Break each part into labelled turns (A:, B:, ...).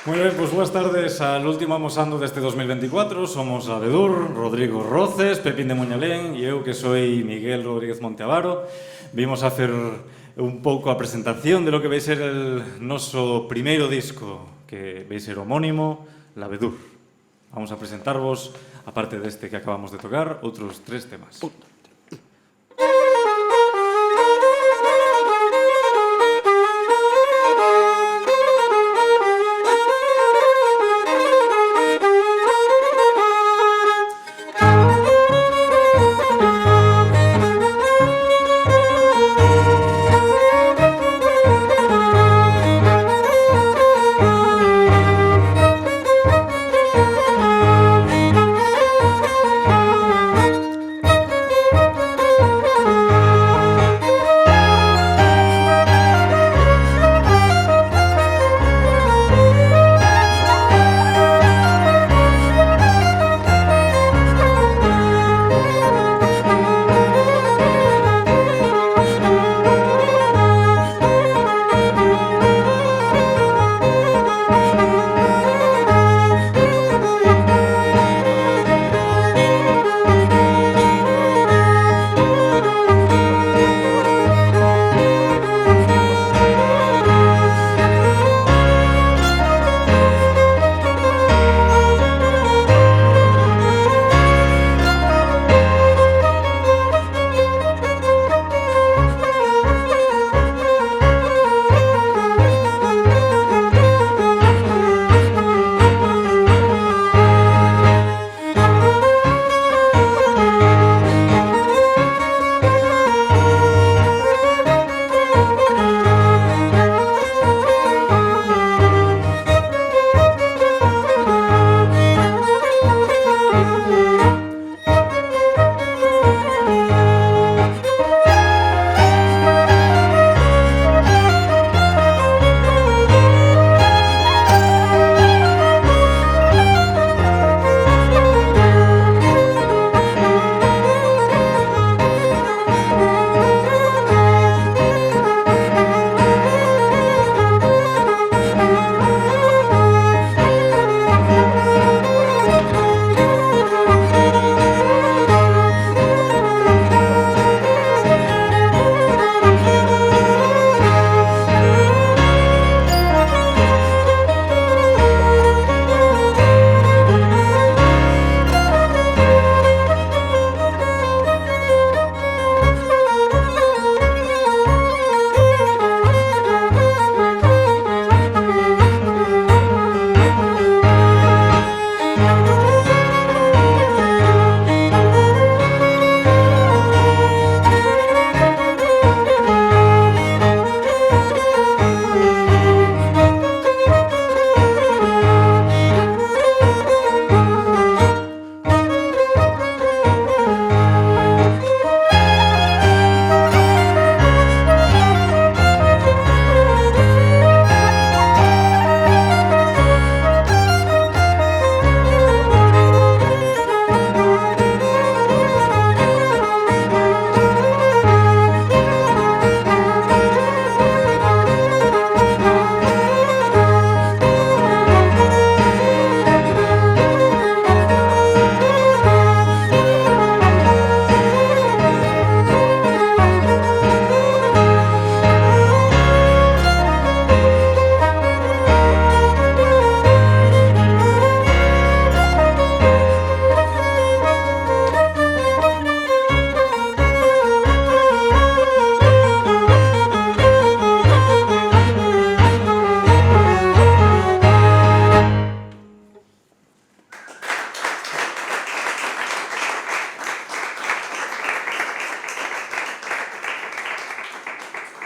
A: Moi ben, pois boas tardes al último amosando deste 2024. Somos Abedur, Rodrigo Roces, Pepín de Muñalén e eu que soy Miguel Rodríguez Monteavaro. Vimos a hacer un pouco a presentación de lo que vai ser el noso primeiro disco, que vai ser homónimo, Abedur. Vamos a presentarvos, aparte deste que acabamos de tocar, outros 3 temas.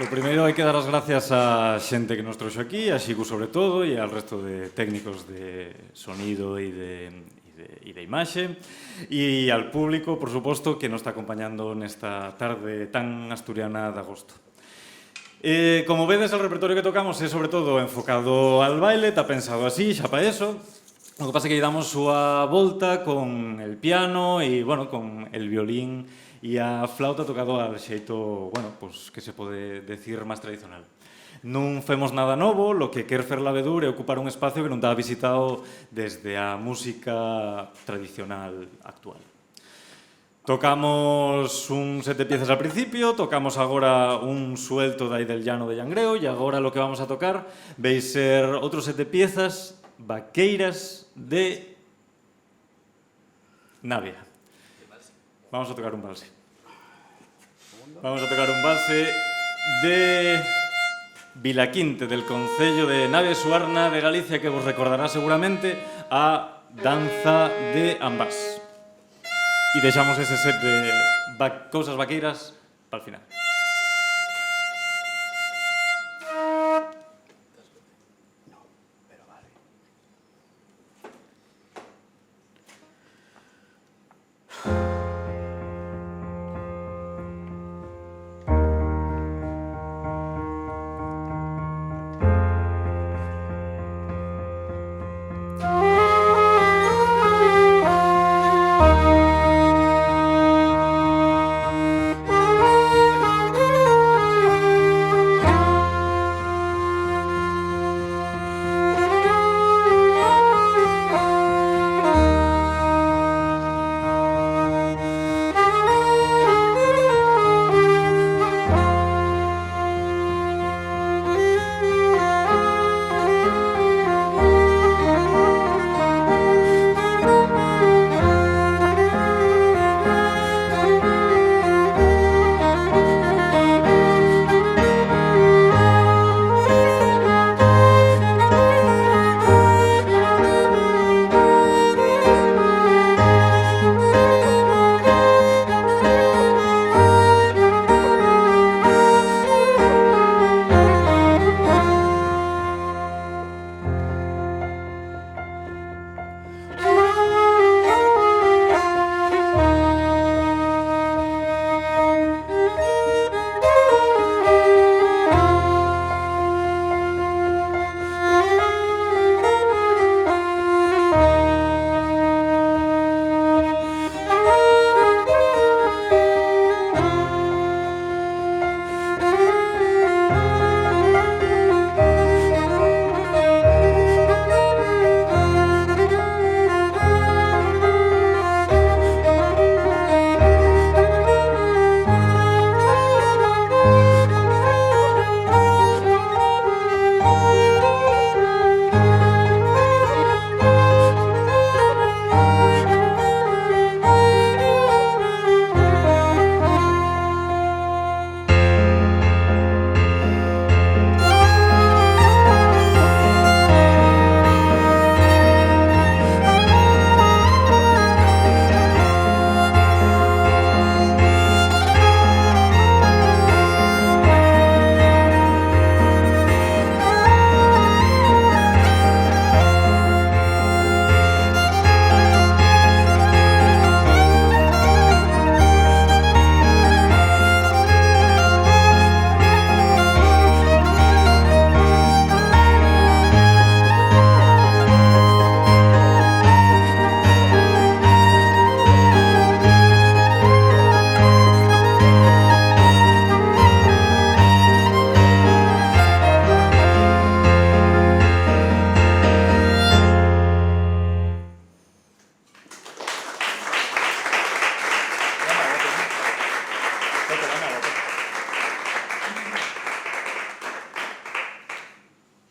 A: Lo primeiro, hai que dar as gracias á xente que nos trouxo aquí, a Xigu sobre todo, e ao resto de técnicos de sonido e de imaxe, e ao público, por suposto, que nos está acompañando nesta tarde tan asturiana de agosto. Como vedes, o repertorio que tocamos é sobre todo enfocado al baile, está pensado así, xa pa eso. O que pasa é que lle damos súa volta con el piano e, bueno, con el violín e a flauta tocado ao xeito, bueno, pues, que se pode decir máis tradicional. Non femos nada novo, lo que quer fer Labedur é ocupar un espacio que non estaba visitado desde a música tradicional actual. Tocamos un 7 piezas al principio, tocamos agora un suelto de aí del llano de Llangreo e agora lo que vamos a tocar veis ser outros 7 piezas vaqueiras de Navia. Vamos a tocar un valse. Vamos a tocar un valse de Vilaquinte, del concello de Navia e Suarna de Galicia, que vos recordará seguramente a danza de Ambás. E deixamos ese set de cousas vaqueiras para o final.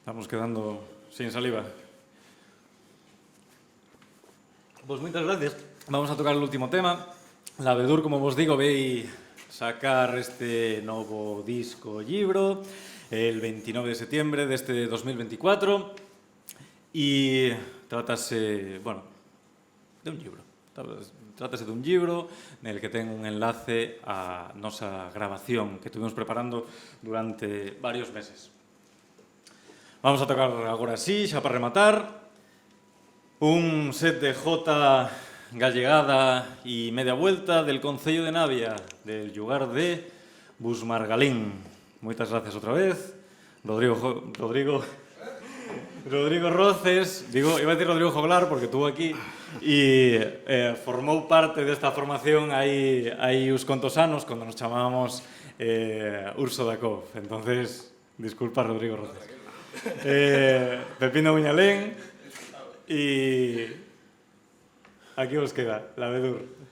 A: Estamos quedando sin saliva. Pois moitas gracias. Vamos a tocar o último tema. Labedur, como vos digo, vei sacar este novo disco libro el 29 de septiembre deste 2024 e trátase, bueno, de un libro. Trátase dun libro nel que ten un enlace á nosa grabación que estuvimos preparando durante varios meses. Vamos a tocar agora así, xa para rematar, un set de jota gallegada e media vuelta del concello de Navia, del lugar de Busmargalín. Moitas gracias outra vez. Rodrigo, Rodrigo Roces, iba a decir Rodrigo Joglar porque estuvo aquí y formou parte desta formación hai uns contos anos cando nos chamábamos Urso da Cov. Entonces, disculpa Rodrigo Roces. Pepino Buñalén y aquí os queda, la Bedur.